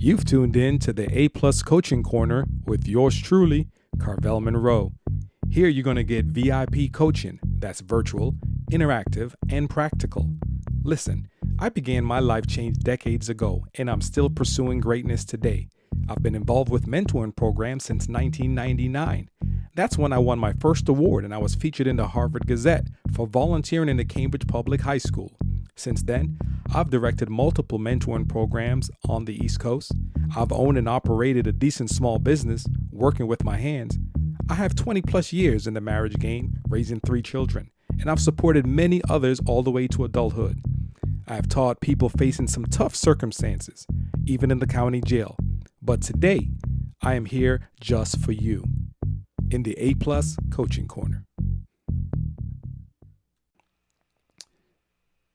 You've tuned in to the A Plus Coaching Corner with yours truly, Carvel Munroe. Here you're going to get VIP coaching that's virtual, interactive, and practical. Listen, I began my life change decades ago, and I'm still pursuing greatness today. I've been involved with mentoring programs since 1999. That's when I won my first award, and I was featured in the Harvard Gazette for volunteering in the Cambridge Public High School. Since then, I've directed multiple mentoring programs on the East Coast. I've owned and operated a decent small business, working with my hands. I have 20 plus years in the marriage game, raising 3 children, and I've supported many others all the way to adulthood. I have taught people facing some tough circumstances, even in the county jail. But today, I am here just for you in the A Plus Coaching Corner.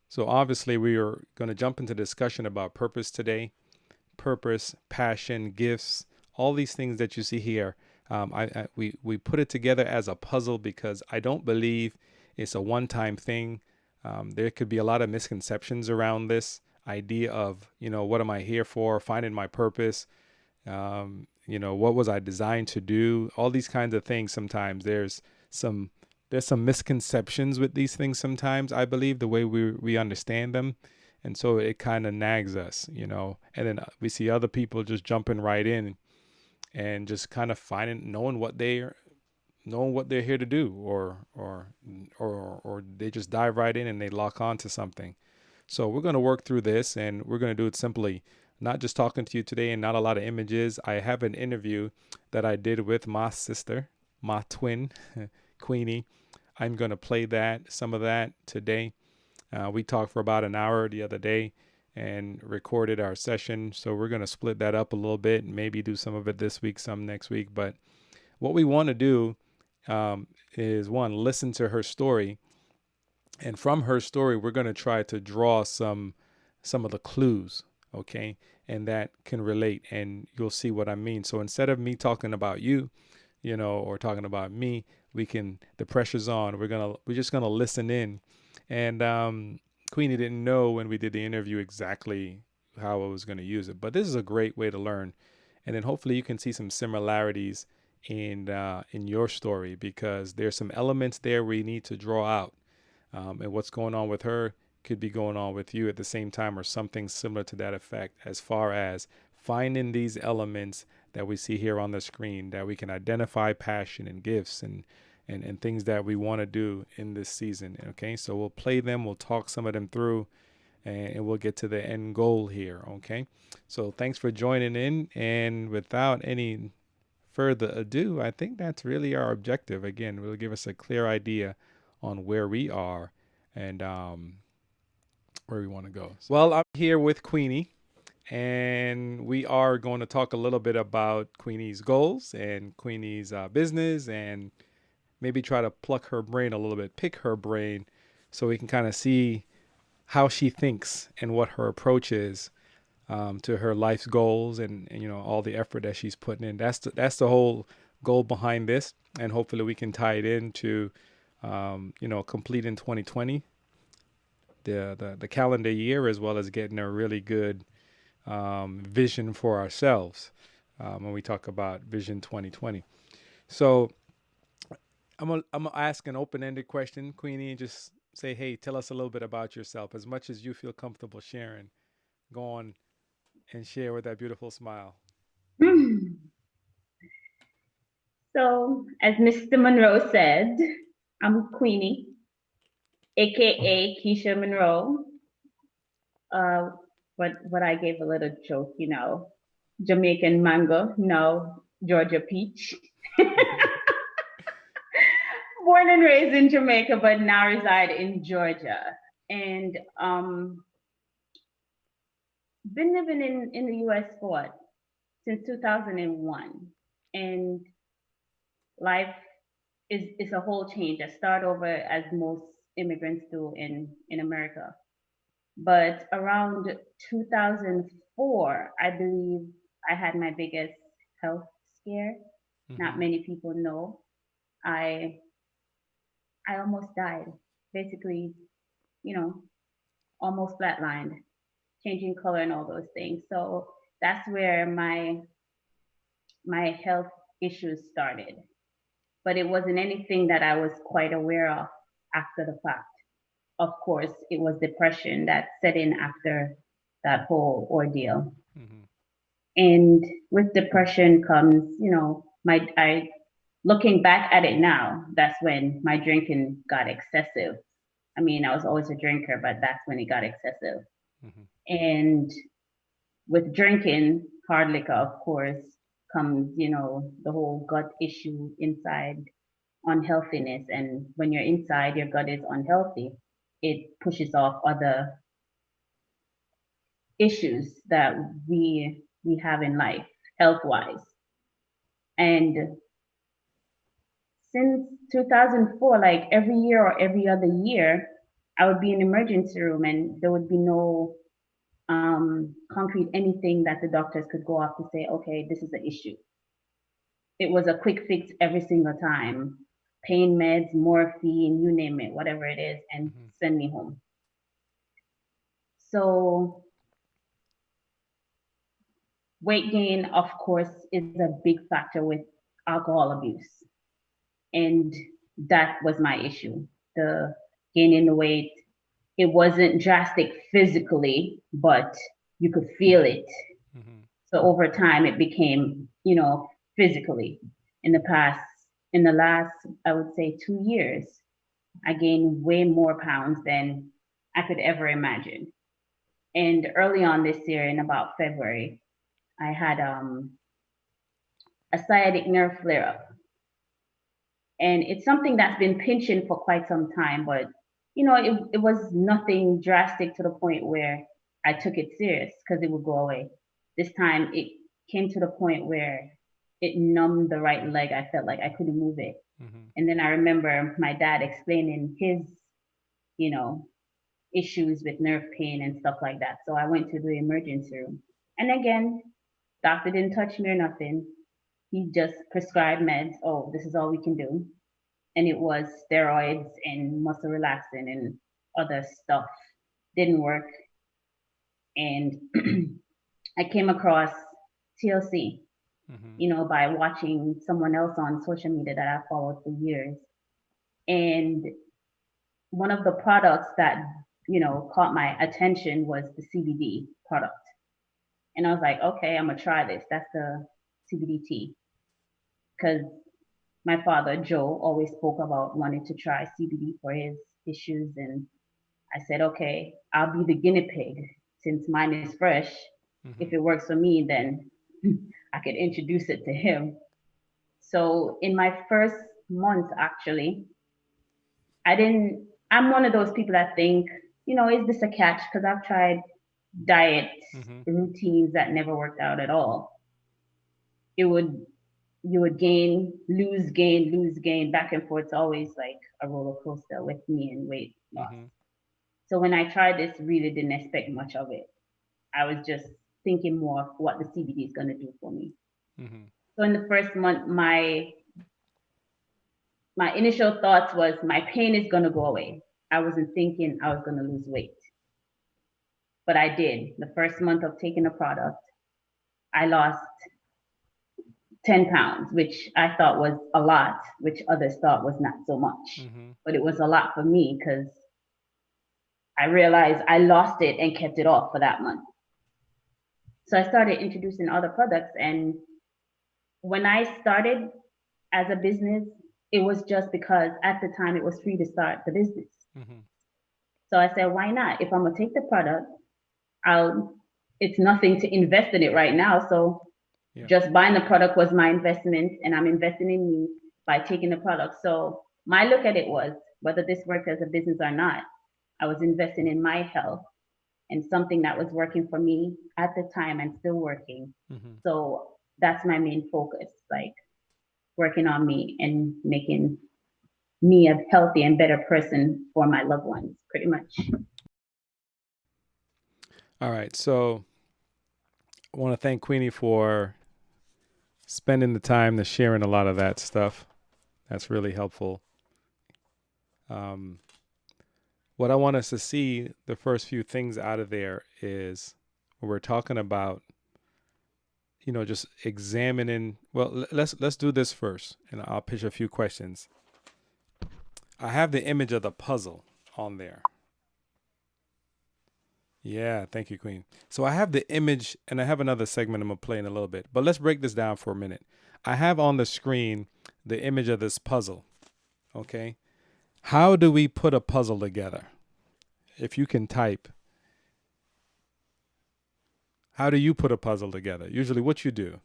So obviously we are going to jump into discussion about purpose today. Purpose, passion, gifts, all these things that you see here. We put it together as a puzzle because I don't believe it's a one-time thing. There could be a lot of misconceptions around this idea of, what am I here for? Finding my purpose. What was I designed to do? All these kinds of things. Sometimes there's some misconceptions with these things sometimes, I believe, the way we understand them. And so it kind of nags us, and then we see other people just jumping right in and just kind of knowing what they're here to do, or they just dive right in and they lock on to something. So we're going to work through this, and we're going to do it simply, not just talking to you today and not a lot of images. I have an interview that I did with my sister, my twin, Queeni. I'm going to play some of that today. We talked for about an hour the other day and recorded our session. So we're going to split that up a little bit and maybe do some of it this week, some next week. But what we want to do is, one, listen to her story. And from her story, we're going to try to draw some of the clues, okay? And that can relate, and you'll see what I mean. So instead of me talking about you, or talking about me, the pressure's on. We're just gonna listen in. And Queenie didn't know when we did the interview exactly how I was gonna use it, but this is a great way to learn. And then hopefully you can see some similarities in your story, because there's some elements there we need to draw out. And what's going on with her could be going on with you at the same time, or something similar to that effect, as far as finding these elements that we see here on the screen, that we can identify passion and gifts and things that we want to do in this season. Okay, so we'll play them, we'll talk some of them through, and we'll get to the end goal here. Okay, so thanks for joining in, and without any further ado, I think that's really our objective. Again, will give us a clear idea on where we are and where we want to go. Well, I'm here with Queenie, and we are going to talk a little bit about Queenie's goals and Queenie's business, and maybe try to pluck her brain a little bit, pick her brain, so we can kind of see how she thinks and what her approach is to her life's goals, and all the effort that she's putting in. That's the whole goal behind this, and hopefully we can tie it into complete in 2020, the calendar year, as well as getting a really good vision for ourselves when we talk about Vision 2020. So I'm gonna ask an open-ended question, Queenie, and just say, hey, tell us a little bit about yourself, as much as you feel comfortable sharing. Go on and share with that beautiful smile. So, as Mr. Munroe said, I'm Queenie, aka Keisha Munroe. What I gave a little joke, Jamaican mango, no, Georgia peach. Born and raised in Jamaica, but now reside in Georgia. And been living in the US for what? Since 2001. And life is a whole change. I start over as most immigrants do in America. But around 2004, I believe I had my biggest health scare. Not many people know. I almost died. Basically, almost flatlined, changing color and all those things. So that's where my health issues started. But it wasn't anything that I was quite aware of after the fact. Of course, it was depression that set in after that whole ordeal. Mm-hmm. And with depression comes, my I looking back at it now, that's when my drinking got excessive. I mean, I was always a drinker, but that's when it got excessive. Mm-hmm. And with drinking, hard liquor, of course, comes, the whole gut issue inside, unhealthiness. And when you're inside, your gut is unhealthy, it pushes off other issues that we have in life, health wise. And since 2004, like every year or every other year, I would be in the emergency room and there would be no concrete anything that the doctors could go off to say, okay, this is the issue. It was a quick fix every single time. Pain meds, morphine, you name it, whatever it is, and Mm-hmm. send me home. So weight gain, of course, is a big factor with alcohol abuse. And that was my issue. The gaining the weight, it wasn't drastic physically, but you could feel it. Mm-hmm. So over time, it became, physically. In the past, in the last, I would say 2 years, I gained way more pounds than I could ever imagine. And early on this year, in about February, I had a sciatic nerve flare up. And it's something that's been pinching for quite some time, but it was nothing drastic to the point where I took it serious because it would go away. This time it came to the point where it numbed the right leg. I felt like I couldn't move it. Mm-hmm. And then I remember my dad explaining his, you know, issues with nerve pain and stuff like that. So I went to the emergency room. And again, doctor didn't touch me or nothing. He just prescribed meds. Oh, this is all we can do. And it was steroids and muscle relaxant and other stuff. Didn't work. And I came across TLC, Mm-hmm. by watching someone else on social media that I followed for years. And one of the products that, caught my attention was the CBD product. And I was like, okay, I'm gonna try this. That's the CBD tea. Because my father, Joe, always spoke about wanting to try CBD for his issues. And I said, okay, I'll be the guinea pig since mine is fresh. Mm-hmm. If it works for me, then I could introduce it to him. So in my first month, actually, I'm one of those people that think, is this a catch? Because I've tried diet Mm-hmm. routines that never worked out at all. It would, you would lose gain, back and forth. It's always like a roller coaster with me and weight loss. Mm-hmm. So when I tried this, really didn't expect much of it. I was just thinking more of what the CBD is going to do for me. Mm-hmm. So in the first month, my initial thoughts was my pain is going to go away. I wasn't thinking I was going to lose weight, but I did. The first month of taking the product, I lost 10 pounds, which I thought was a lot, which others thought was not so much. Mm-hmm. But it was a lot for me because I realized I lost it and kept it off for that month. So I started introducing other products. And when I started as a business, it was just because at the time it was free to start the business. Mm-hmm. So I said, why not? If I'm gonna take the product, I'll it's nothing to invest in it right now. So Yeah. just buying the product was my investment and I'm investing in me by taking the product. So my look at it was whether this worked as a business or not, I was investing in my health and something that was working for me at the time and still working. Mm-hmm. So that's my main focus, like working on me and making me a healthy and better person for my loved ones, pretty much. All right. So I want to thank Queenie for spending the time to sharing a lot of that stuff. That's really helpful. Um, what I want us to see, the first few things out of there is we're talking about just examining. Well, let's do this first, and I'll pitch a few questions. I have the image of the puzzle on there. Yeah, thank you, Queen. So I have the image, and I have another segment I'm gonna play in a little bit. But let's break this down for a minute. I have on the screen the image of this puzzle. Okay, how do we put a puzzle together? If you can type, how do you put a puzzle together? Usually, what you do.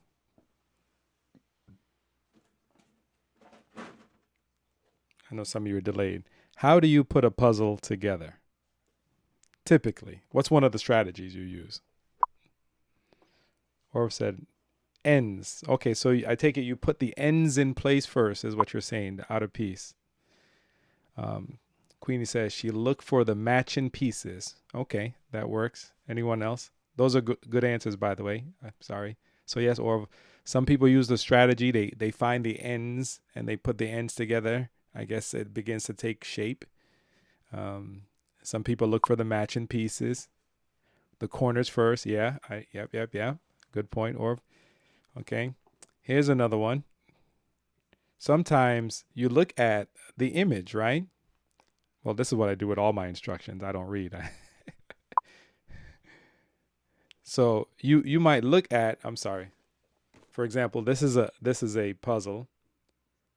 I know some of you are delayed. How do you put a puzzle together? Typically, what's one of the strategies you use? Or said ends. Okay, so I take it you put the ends in place first, is what you're saying, the outer piece. Queenie says she looked for the matching pieces. Okay, that works. Anyone else? Those are good answers, by the way. I'm sorry. So yes, or some people use the strategy. They find the ends and they put the ends together. I guess it begins to take shape. Some people look for the matching pieces. The corners first. Yeah. Yep. Good point. Or okay. Here's another one. Sometimes you look at the image, right? Well, this is what I do with all my instructions. I don't read. So you might look at, I'm sorry. For example, this is a puzzle.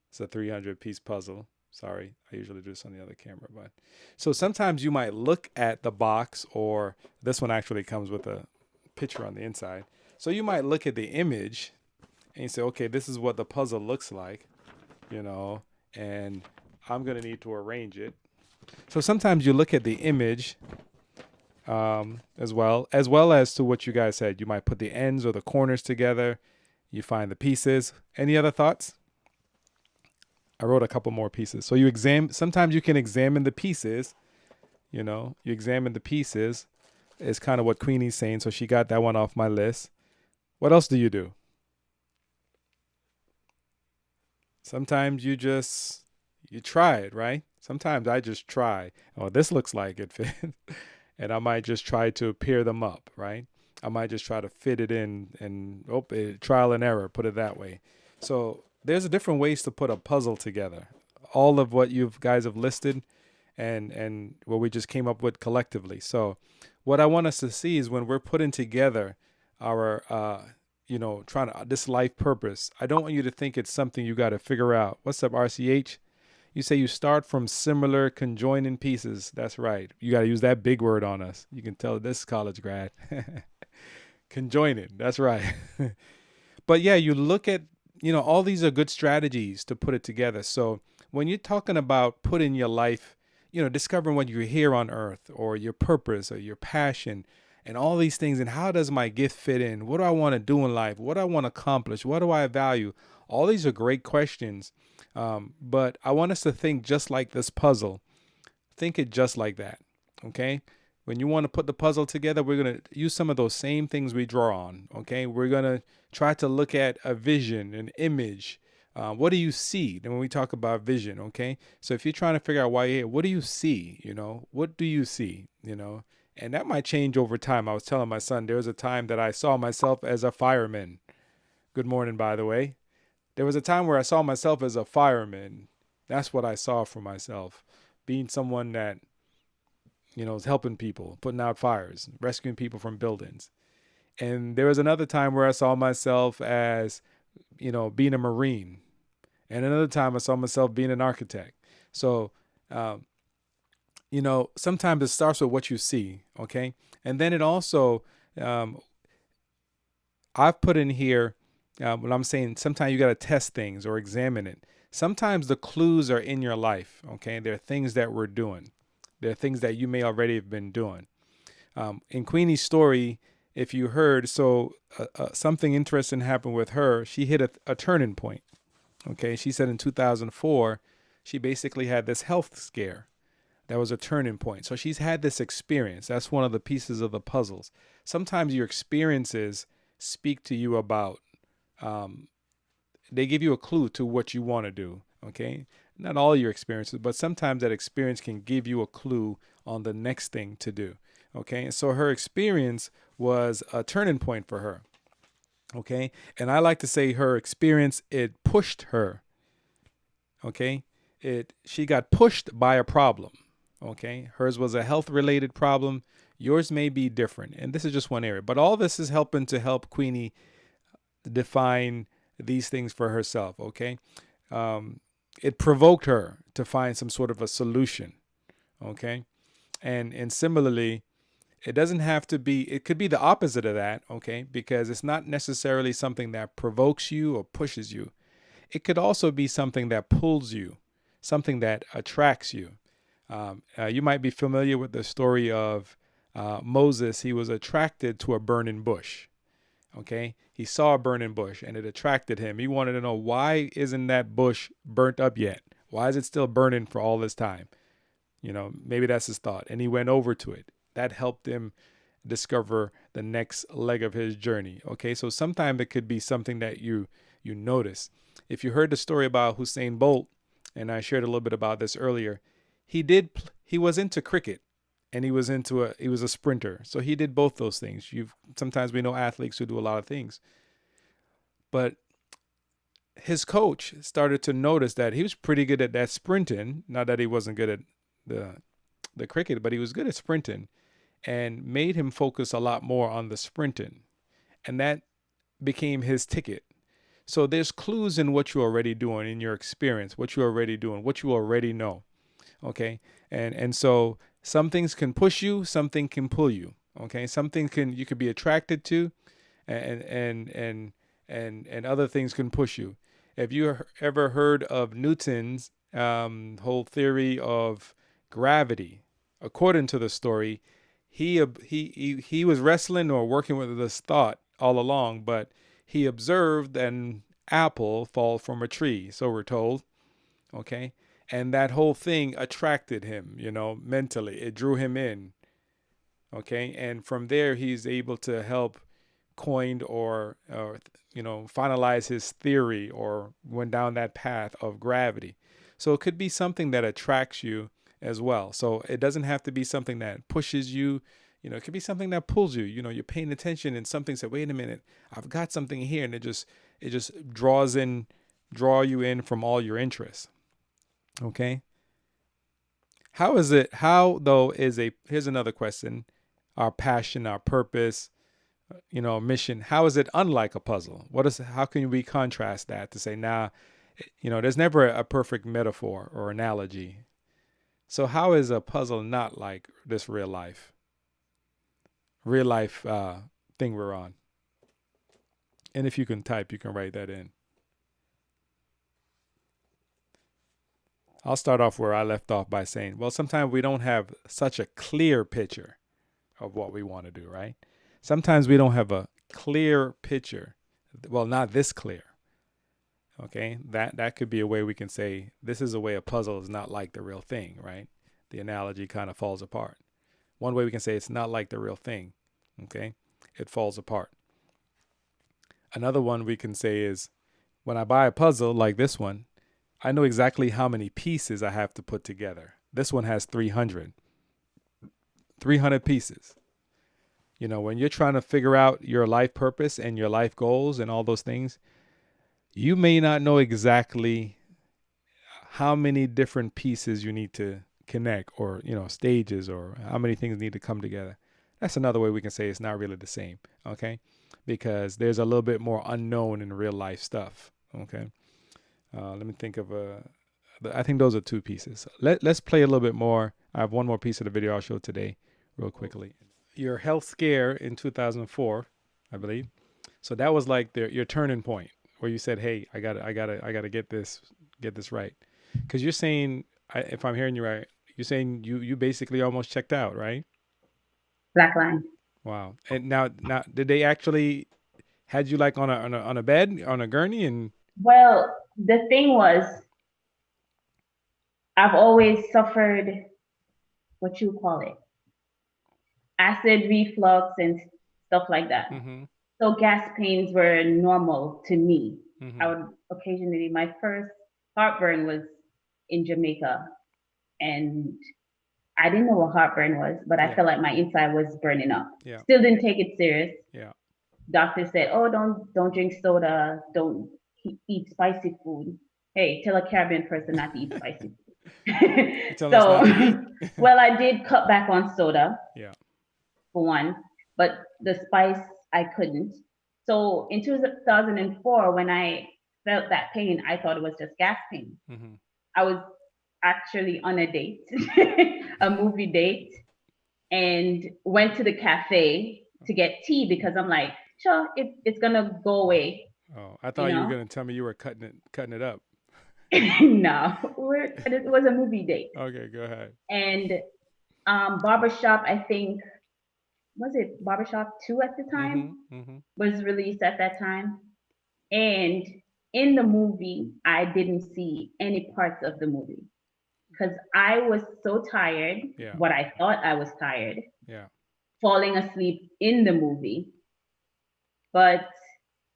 It's a 300-piece puzzle. Sorry, I usually do this on the other camera, but so sometimes you might look at the box, or this one actually comes with a picture on the inside. So you might look at the image and you say, okay, this is what the puzzle looks like, and I'm going to need to arrange it. So sometimes you look at the image as well as to what you guys said. You might put the ends or the corners together. You find the pieces. Any other thoughts? I wrote a couple more pieces. So sometimes you can examine the pieces, you examine the pieces is kind of what Queenie's saying. So she got that one off my list. What else do you do? Sometimes you try it, right? Sometimes I just try. Oh, this looks like it fits. And I might just try to pair them up, right? I might just try to fit it in and trial and error, put it that way. So there's different ways to put a puzzle together. All of what you guys have listed and what we just came up with collectively. So what I want us to see is when we're putting together our, trying to this life purpose, I don't want you to think it's something you got to figure out. What's up, RCH? You say you start from similar conjoining pieces. That's right. You got to use that big word on us. You can tell this college grad. Conjoining. That's right. But yeah, you look at, all these are good strategies to put it together. So when you're talking about putting your life, discovering what you're here on earth or your purpose or your passion and all these things, and how does my gift fit in? What do I want to do in life? What do I want to accomplish? What do I value? All these are great questions. But I want us to think just like this puzzle. Think it just like that. Okay. When you want to put the puzzle together, we're going to use some of those same things we draw on. Okay. We're going to try to look at a vision, an image. What do you see? And when we talk about vision, okay. So if you're trying to figure out why you're here, what do you see? What do you see? And that might change over time. I was telling my son, there was a time that I saw myself as a fireman. Good morning, by the way. There was a time where I saw myself as a fireman. That's what I saw for myself. Being someone that, is helping people, putting out fires, rescuing people from buildings. And there was another time where I saw myself as, being a Marine. And another time I saw myself being an architect. So, sometimes it starts with what you see. Okay. And then it also, I've put in here, when I'm saying sometimes you got to test things or examine it. Sometimes the clues are in your life. Okay. There are things that we're doing. There are things that you may already have been doing. In Queenie's story, if you heard, something interesting happened with her. She hit a turning point. Okay. She said in 2004, she basically had this health scare. That was a turning point. So she's had this experience. That's one of the pieces of the puzzles. Sometimes your experiences speak to you about, they give you a clue to what you want to do. Okay. Not all your experiences, but sometimes that experience can give you a clue on the next thing to do. Okay. And so her experience was a turning point for her. Okay. And I like to say her experience, it pushed her. Okay. She got pushed by a problem. Okay. Hers was a health related problem. Yours may be different. And this is just one area. But all this is helping to help Queenie define these things for herself. Okay. Um, it provoked her to find some sort of a solution. Okay. And similarly, it doesn't have to be, it could be the opposite of that. Okay. Because it's not necessarily something that provokes you or pushes you. It could also be something that pulls you, something that attracts you. You might be familiar with the story of Moses. He was attracted to a burning bush. Okay. He saw a burning bush and it attracted him. He wanted to know, why isn't that bush burnt up yet? Why is it still burning for all this time? Maybe that's his thought. And he went over to it. That helped him discover the next leg of his journey. Okay. So sometimes it could be something that you notice. If you heard the story about Husain Bolt, and I shared a little bit about this earlier, he was into cricket and he was a sprinter. So he did both those things. Sometimes we know athletes who do a lot of things. But his coach started to notice that he was pretty good at that sprinting. Not that he wasn't good at the cricket, but he was good at sprinting, and made him focus a lot more on the sprinting. And that became his ticket. So there's clues in what you're already doing, in your experience, what you're already doing, what you already know. Okay. And so some things can push you, something can pull you. Okay. Something you could be attracted to, and other things can push you. Have you ever heard of Newton's whole theory of gravity? According to the story, he was wrestling or working with this thought all along, but he observed an apple fall from a tree, so we're told. Okay. And that whole thing attracted him, mentally. It drew him in. Okay. And from there, he's able to help coined or finalize his theory, or went down that path of gravity. So it could be something that attracts you as well. So it doesn't have to be something that pushes you. It could be something that pulls you. You're paying attention and something said, wait a minute, I've got something here. And it just draw you in from all your interests. Okay. Here's another question. Our passion, our purpose, mission, how is it unlike a puzzle? How can we contrast that to say, there's never a perfect metaphor or analogy. So how is a puzzle not like this real life thing we're on? And if you can type, you can write that in. I'll start off where I left off by saying, well, sometimes we don't have such a clear picture of what we want to do, right? Sometimes we don't have a clear picture. Well, not this clear. Okay, that could be a way we can say this is a way a puzzle is not like the real thing, right? The analogy kind of falls apart. One way we can say it's not like the real thing. Okay, it falls apart. Another one we can say is, when I buy a puzzle like this one, I know exactly how many pieces I have to put together. This one has 300 pieces. When you're trying to figure out your life purpose and your life goals and all those things, you may not know exactly how many different pieces you need to connect, or, stages, or how many things need to come together. That's another way we can say it's not really the same. Okay. Because there's a little bit more unknown in real life stuff. Okay. Let me think of I think those are two pieces. Let's play a little bit more. I have one more piece of the video I'll show today real quickly. Your health scare in 2004, I believe. So that was like your turning point where you said, "Hey, I gotta get this right." Because you're saying, if I'm hearing you right, you're saying you basically almost checked out, right? Black line. Wow. And now did they actually had you like on a bed, on a gurney, and? Well, the thing was, I've always suffered, what you call it, acid reflux and stuff like that. Mm-hmm. So gas pains were normal to me. Mm-hmm. I would occasionally, my first heartburn was in Jamaica, and I didn't know what heartburn was, but I felt like my inside was burning up. Yeah. Still didn't take it serious. Yeah. Doctor said, "Oh, don't drink soda. Don't eat spicy food." Hey, tell a Caribbean person not to eat spicy food. You telling us So, not to eat? well, I did cut back on soda Yeah. for one, but the spice I couldn't. So in 2004, when I felt that pain, I thought it was just gas pain. Hmm. I was actually on a date, a movie date, and went to the cafe to get tea because I'm like, sure, it's gonna go away, Oh, I you thought you were know? gonna tell me you were cutting it up. No, it was a movie date. Okay, go ahead. And Barbershop, I think, was it Barbershop 2 at the time? Mm-hmm. Mm-hmm. Was released at that time. And in the movie, I didn't see any parts of the movie because I was so tired, Yeah. what I thought I was tired, Yeah. falling asleep in the movie. But,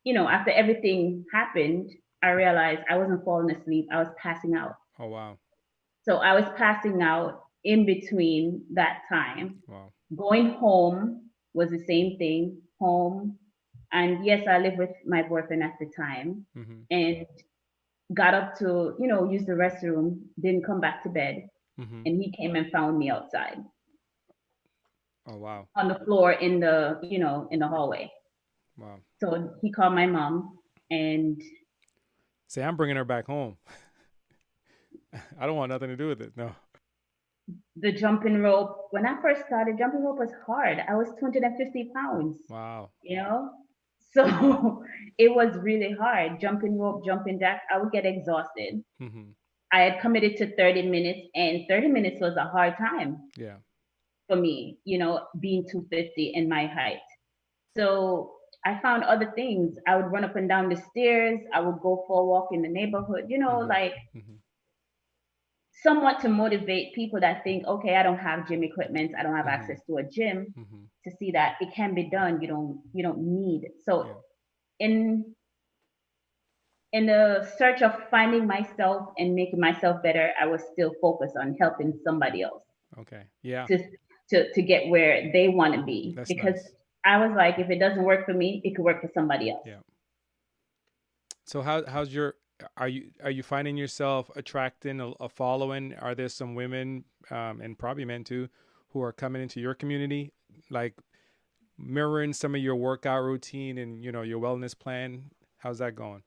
after everything happened, I realized I wasn't falling asleep, I was passing out. Oh wow. So I was passing out in between that time. Wow. Going home was the same thing, home. And yes, I lived with my boyfriend at the time Mm-hmm. and got up to, use the restroom, didn't come back to bed. Mm-hmm. And he came and found me outside Oh wow. on the floor in the hallway. Wow. So he called my mom and Say, I'm bringing her back home. I don't want nothing to do with it. No. the jumping rope. When I first started, jumping rope was hard. I was 250 pounds, Wow. you know? So it was really hard. Jumping rope, jumping jack, I would get exhausted. Mm-hmm. I had committed to 30 minutes, and 30 minutes was a hard time Yeah. for me, being 250 and my height. So I found other things. I would run up and down the stairs. I would go for a walk in the neighborhood, Mm-hmm. like Mm-hmm. somewhat to motivate people that think, okay, I don't have gym equipment, I don't have Mm-hmm. access to a gym, Mm-hmm. to see that it can be done. You don't need. So Yeah. in in the search of finding myself and making myself better, I was still focused on helping somebody else Okay. Yeah. to to get where they want to be, That's because nice. I was like, if it doesn't work for me, it could work for somebody else. Yeah. So how's your are you finding yourself attracting a following? Are there some women and probably men too who are coming into your community, like mirroring some of your workout routine and your wellness plan? How's that going?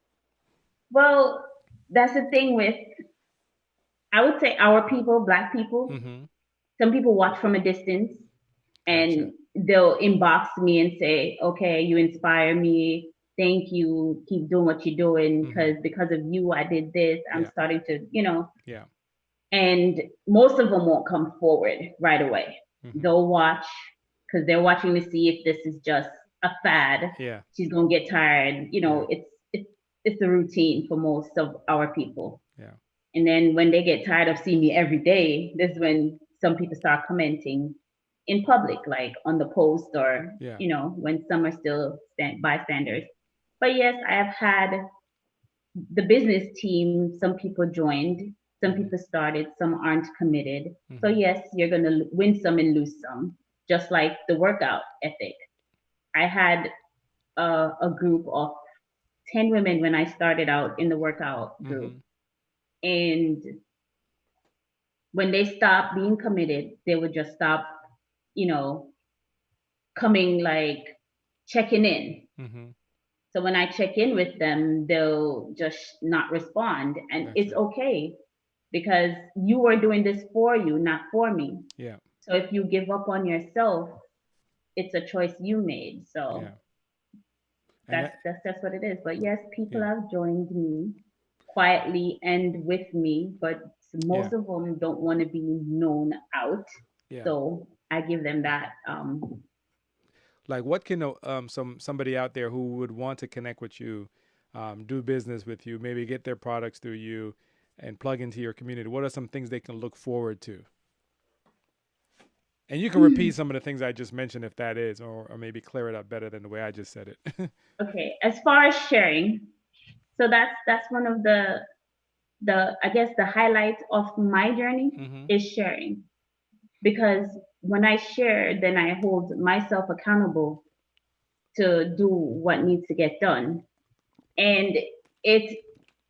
Well, that's the thing with, I would say, our people, black people. Mm-hmm. Some people watch from a distance Gotcha. and they'll inbox me and say, okay, you inspire me. Thank you. Keep doing what you're doing Mm-hmm. because of you, I did this. I'm Yeah. starting to. Yeah. And most of them won't come forward right away. Mm-hmm. They'll watch because they're watching to see if this is just a fad. Yeah. She's gonna get tired. Yeah. It's the routine for most of our people. Yeah. And then when they get tired of seeing me every day, this is when some people start commenting in public, like on the post, or Yeah. when some are still bystanders. But yes, I have had the business team. Some people joined, some Mm-hmm. people started, some aren't committed. So Mm-hmm. yes, you're gonna win some and lose some, just like the workout ethic. I had a group of 10 women when I started out in the workout group, Mm-hmm. and when they stopped being committed, they would just stop, you know, coming, like checking in. Mm-hmm. So when I check in with them, they'll just not respond. And it's Gotcha. okay because you are doing this for you, not for me. Yeah. So if you give up on yourself, it's a choice you made. Yeah. So And that's what it is. But yes, people yeah. have joined me quietly and with me, but Yeah. most of them don't want to be known out. Yeah. So I give them that. Like, what can somebody out there who would want to connect with you, do business with you, maybe get their products through you, and plug into your community? What are some things they can look forward to? And you can repeat some of the things I just mentioned if that is, or maybe clear it up better than the way I just said it. Okay, as far as sharing, so that's one of the I guess the highlight of my journey Mm-hmm. is sharing, because when I share, then I hold myself accountable to do what needs to get done. And it's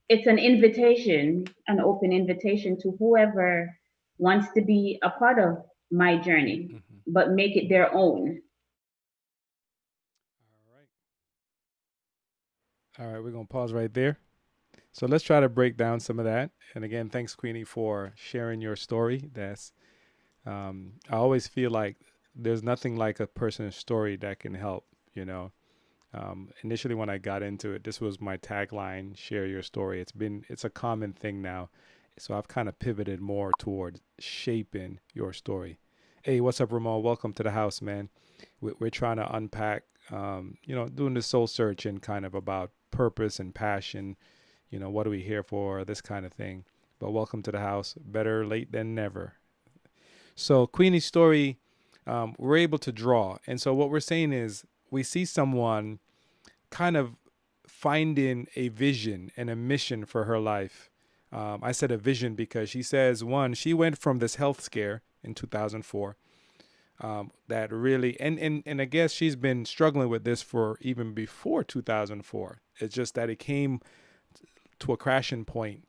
it's an invitation, an open invitation to whoever wants to be a part of my journey, Hmm. but make it their own. All right, we're going to pause right there. So let's try to break down some of that. And again, thanks, Queenie, for sharing your story. I always feel like there's nothing like a person's story that can help, you know. Initially, when I got into it, this was my tagline: "Share your story." It's a common thing now, so I've kind of pivoted more towards shaping your story. Hey, what's up, Ramon? Welcome to the house, man. We're trying to unpack, doing the soul searching kind of about purpose and passion. What are we here for? This kind of thing. But welcome to the house. Better late than never. So Queenie's story, we're able to draw, and so what we're saying is we see someone kind of finding a vision and a mission for her life. I said a vision because she says, one, she went from this health scare in 2004 that really, and I guess she's been struggling with this for even before 2004. It's just that it came to a crashing point.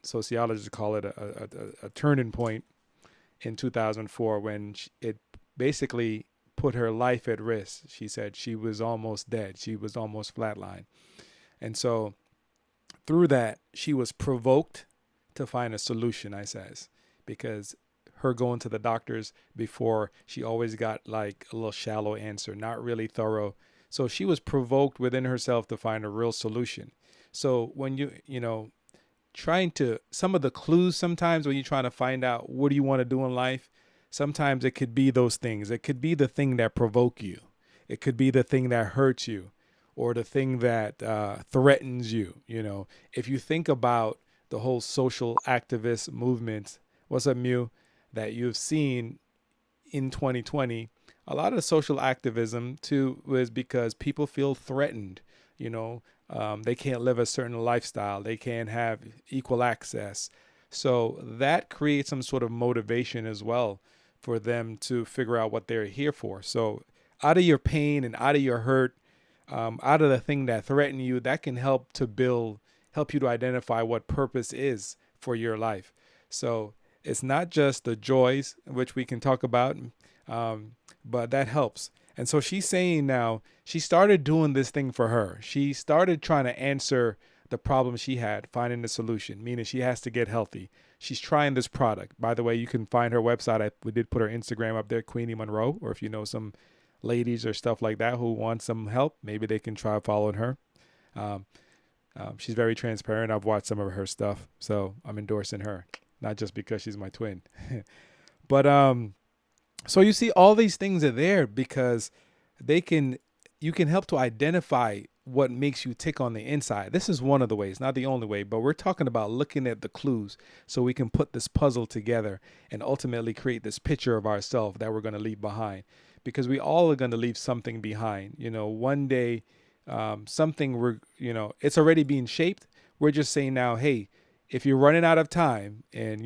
Sociologists call it a turning point in 2004 when it basically put her life at risk. She said she was almost dead. She was almost flatlined. And so through that, she was provoked to find a solution, I says, because her going to the doctors before, she always got like a little shallow answer, not really thorough. So she was provoked within herself to find a real solution. So when trying to, some of the clues sometimes when you're trying to find out what do you want to do in life, sometimes it could be those things. It could be the thing that provoke you. It could be the thing that hurts you, or the thing that threatens you. If you think about the whole social activist movement, what's up, Mew, that you've seen in 2020, a lot of social activism too was because people feel threatened. They can't live a certain lifestyle. They can't have equal access. So that creates some sort of motivation as well for them to figure out what they're here for. So out of your pain and out of your hurt, out of the thing that threatened you, that can help you to identify what purpose is for your life. So it's not just the joys, which we can talk about, but that helps. And so she's saying now she started doing this thing for her. She started trying to answer the problem she had, finding the solution, meaning she has to get healthy. She's trying this product. By the way, you can find her website. We did put her Instagram up there, Queenie Munroe, or if you know some ladies or stuff like that who want some help, maybe they can try following her. Um, she's very transparent. I've watched some of her stuff, so I'm endorsing her, not just because she's my twin. But so you see, all these things are there because you can help to identify what makes you tick on the inside. This is one of the ways, not the only way, but we're talking about looking at the clues so we can put this puzzle together and ultimately create this picture of ourselves that we're going to leave behind, because we all are going to leave something behind. One day, it's already being shaped. We're just saying now, hey, if you're running out of time, and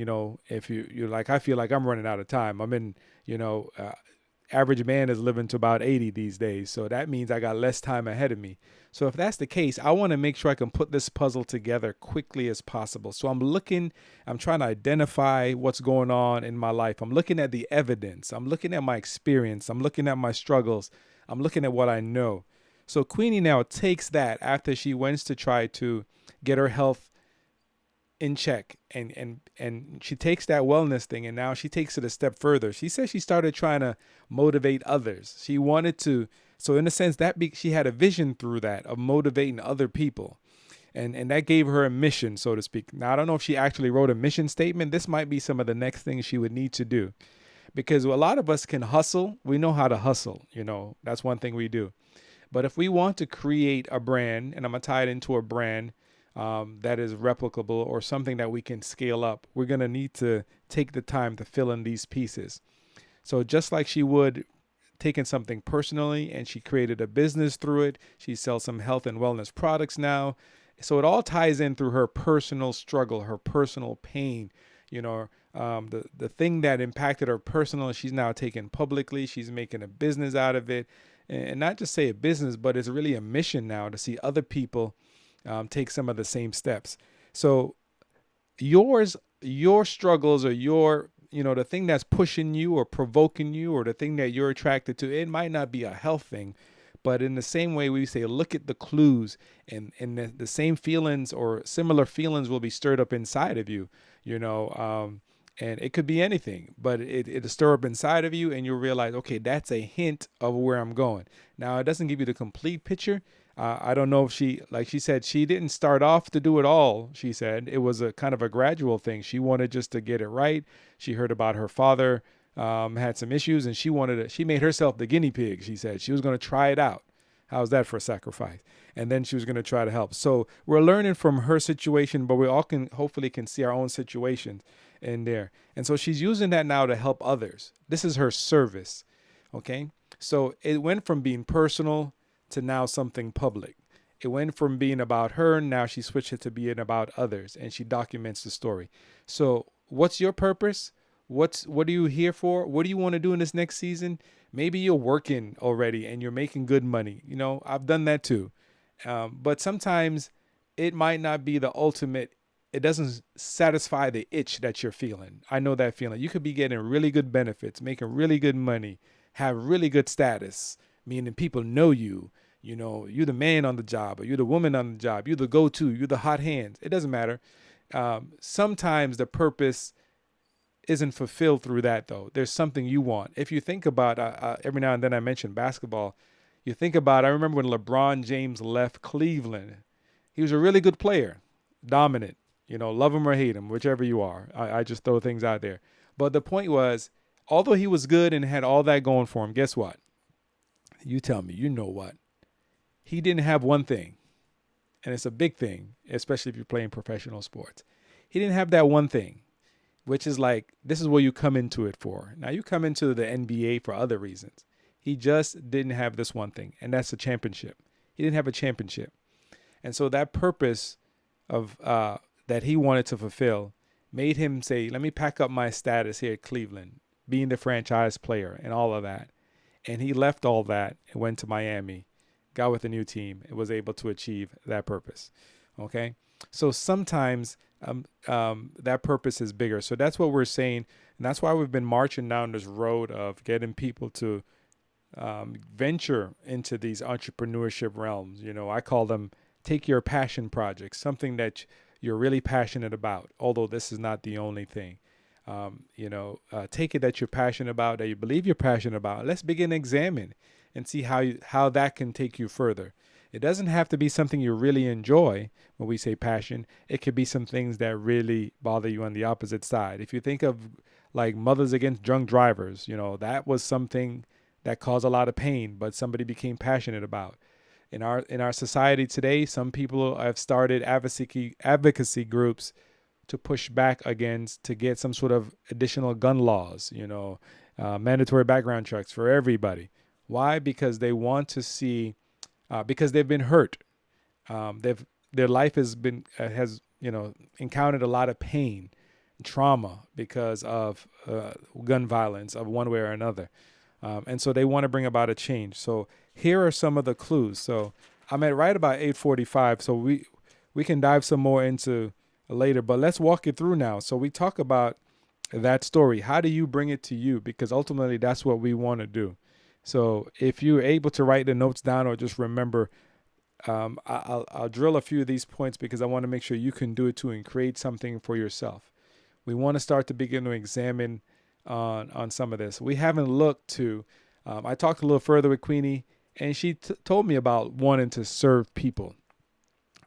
if you're like, I feel like I'm running out of time. I'm in, average man is living to about 80 these days. So that means I got less time ahead of me. So if that's the case, I want to make sure I can put this puzzle together quickly as possible. So I'm trying to identify what's going on in my life. I'm looking at the evidence. I'm looking at my experience. I'm looking at my struggles. I'm looking at what I know. So Queenie now takes that after she went to try to get her health in check, and she takes that wellness thing, and now she takes it a step further. She says she started trying to motivate others. She wanted to, so in a sense she had a vision through that of motivating other people, and that gave her a mission, so to speak. Now I don't know if she actually wrote a mission statement. This might be some of the next things she would need to do, because a lot of us can hustle. We know how to hustle, that's one thing we do. But if we want to create a brand, and I'm gonna tie it into a brand that is replicable or something that we can scale up, we're going to need to take the time to fill in these pieces. So just like she would taking something personally and she created a business through it, she sells some health and wellness products now. So it all ties in through her personal struggle, her personal pain, the thing that impacted her personally, she's now taken publicly. She's making a business out of it. and not just say a business, but it's really a mission now to see other people take some of the same steps. So your struggles, or your, the thing that's pushing you or provoking you, or the thing that you're attracted to, it might not be a health thing, but in the same way we say, look at the clues, and the same feelings or similar feelings will be stirred up inside of you, you know and it could be anything, but it'll stir up inside of you, and you'll realize, okay, that's a hint of where I'm going. Now, it doesn't give you the complete picture. I don't know if like she said, she didn't start off to do it all. She said it was a kind of a gradual thing. She wanted just to get it right. She heard about her father had some issues, and she made herself the guinea pig. She said she was going to try it out. How's that for a sacrifice? And then she was going to try to help. So we're learning from her situation, but we all hopefully can see our own situations in there. And so she's using that now to help others. This is her service. Okay. So it went from being personal to now something public. It went from being about her. Now she switched it to being about others, and she documents the story. So what's your purpose? What are you here for? What do you want to do in this next season? Maybe you're working already and you're making good money. I've done that too. But sometimes it might not be the ultimate. It doesn't satisfy the itch that you're feeling. I know that feeling. You could be getting really good benefits, making really good money, have really good status, meaning people know you. You're the man on the job, or you're the woman on the job. You're the go-to. You're the hot hands. It doesn't matter. Sometimes the purpose isn't fulfilled through that, though. There's something you want. If you think about, every now and then I mention basketball, you think about, I remember when LeBron James left Cleveland. He was a really good player, dominant, love him or hate him, whichever you are. I just throw things out there. But the point was, although he was good and had all that going for him, guess what? You tell me, you know what? He didn't have one thing, and it's a big thing, especially if you're playing professional sports. He didn't have that one thing, which is like, this is what you come into it for. Now, you come into the NBA for other reasons. He just didn't have this one thing, and that's a championship. He didn't have a championship. And so that purpose of that he wanted to fulfill made him say, let me pack up my status here at Cleveland, being the franchise player and all of that. And he left all that and went to Miami, got with a new team, and was able to achieve that purpose. Okay? So sometimes that purpose is bigger. So that's what we're saying. And that's why we've been marching down this road of getting people to venture into these entrepreneurship realms. I call them take your passion projects, something that you're really passionate about, although this is not the only thing. Take it that you're passionate about, that you believe you're passionate about. Let's begin to examine and see how that can take you further. It doesn't have to be something you really enjoy. When we say passion, it could be some things that really bother you on the opposite side. If you think of like Mothers Against Drunk Drivers, that was something that caused a lot of pain, but somebody became passionate about. In our society today, some people have started advocacy groups to push back against, to get some sort of additional gun laws, mandatory background checks for everybody. Why? Because they want to see, because they've been hurt. Their life has encountered a lot of pain, trauma because of gun violence of one way or another. And so they want to bring about a change. So here are some of the clues. So I'm at right about 8:45. So we can dive some more into later, but let's walk it through now. So we talk about that story. How do you bring it to you? Because ultimately that's what we want to do. So if you're able to write the notes down or just remember, I'll drill a few of these points because I want to make sure you can do it too and create something for yourself. We want to start to begin to examine on some of this. We haven't looked to, I talked a little further with Queenie, and she told me about wanting to serve people,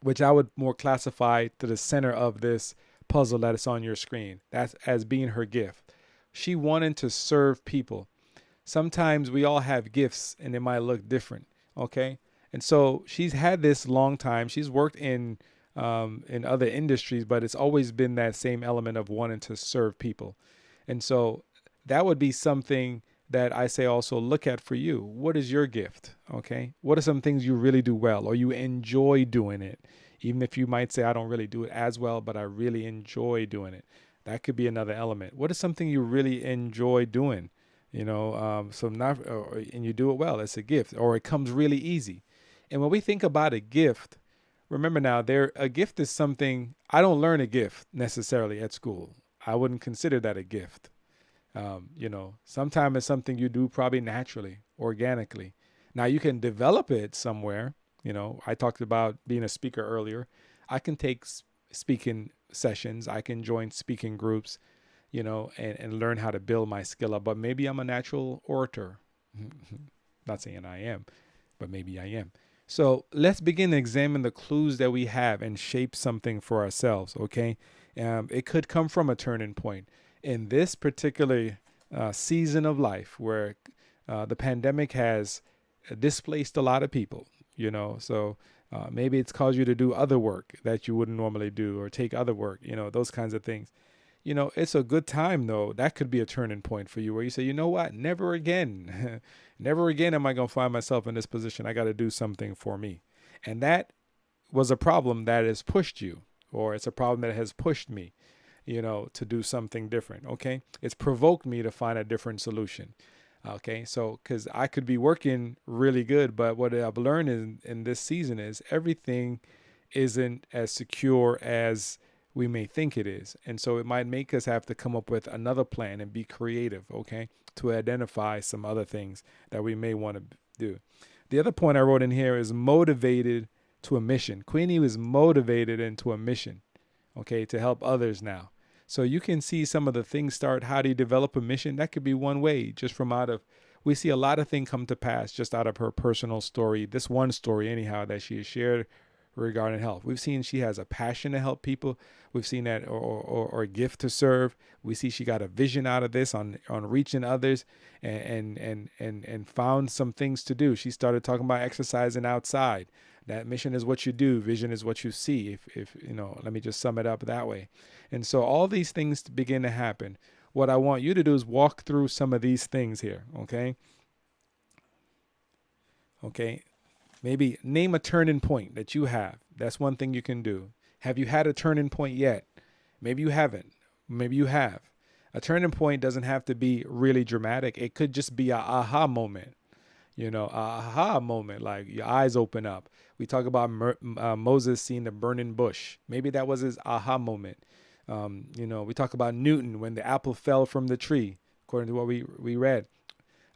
which I would more classify to the center of this puzzle that is on your screen. That's as being her gift. She wanted to serve people. Sometimes we all have gifts and it might look different. Okay. And so she's had this long time. She's worked in other industries, but it's always been that same element of wanting to serve people. And so that would be something that I say also look at for you. What is your gift? Okay. What are some things you really do well, or you enjoy doing it? Even if you might say, I don't really do it as well, but I really enjoy doing it. That could be another element. What is something you really enjoy doing? So not, and you do it well. It's a gift, or it comes really easy. And when we think about a gift, remember now, a gift is something. I don't learn a gift necessarily at school. I wouldn't consider that a gift. Sometimes it's something you do probably naturally, organically. Now you can develop it somewhere. I talked about being a speaker earlier. I can take speaking sessions. I can join speaking groups, and learn how to build my skill up. But maybe I'm a natural orator. Not saying I am, but maybe I am. So let's begin to examine the clues that we have and shape something for ourselves. Okay. It could come from a turning point in this particular season of life where the pandemic has displaced a lot of people, so maybe it's caused you to do other work that you wouldn't normally do or take other work, those kinds of things. It's a good time though. That could be a turning point for you where you say, you know what, never again, never again am I going to find myself in this position. I got to do something for me. And that was a problem that has pushed you, or it's a problem that has pushed me, to do something different. Okay. It's provoked me to find a different solution. Okay. So, cause I could be working really good, but what I've learned in this season is everything isn't as secure as we may think it is. And so it might make us have to come up with another plan and be creative. Okay. To identify some other things that we may want to do. The other point I wrote in here is motivated to a mission. Queenie was motivated into a mission, okay, to help others now. So you can see some of the things start. How do you develop a mission? That could be one way, just from we see a lot of things come to pass just out of her personal story. This one story, anyhow, that she has shared regarding health. We've seen she has a passion to help people. We've seen that, or a gift to serve. We see she got a vision out of this on reaching others, and found some things to do. She started talking about exercising outside. That mission is what you do. Vision is what you see. If let me just sum it up that way. And so all these things begin to happen. What I want you to do is walk through some of these things here. Okay. Okay. Maybe name a turning point that you have. That's one thing you can do. Have you had a turning point yet? Maybe you haven't. Maybe you have. A turning point doesn't have to be really dramatic. It could just be a aha moment. A aha moment, like your eyes open up. We talk about Moses seeing the burning bush. Maybe that was his aha moment. We talk about Newton when the apple fell from the tree, according to what we read.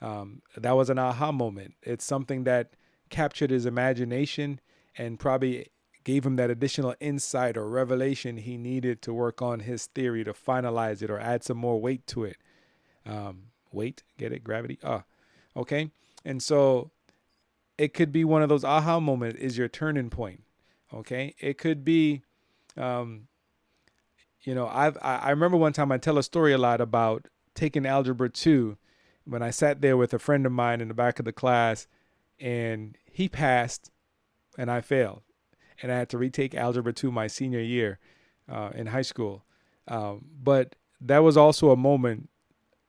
That was an aha moment. It's something that captured his imagination and probably gave him that additional insight or revelation he needed to work on his theory to finalize it or add some more weight to it. Weight, get it? Gravity? Okay. And so it could be one of those aha moments is your turning point. Okay. It could be, I remember one time I tell a story a lot about taking Algebra 2 when I sat there with a friend of mine in the back of the class and he passed and I failed. And I had to retake Algebra 2 my senior year in high school. But that was also a moment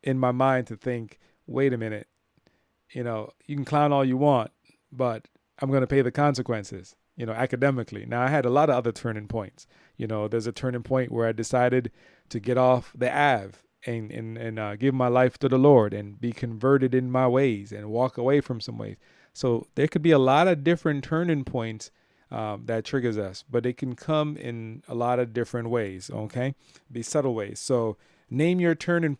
in my mind to think, wait a minute, you can clown all you want, but I'm going to pay the consequences, academically. Now, I had a lot of other turning points. There's a turning point where I decided to get off the Ave and give my life to the Lord and be converted in my ways and walk away from some ways. So there could be a lot of different turning points that triggers us, but it can come in a lot of different ways. Okay, be subtle ways. So name your turning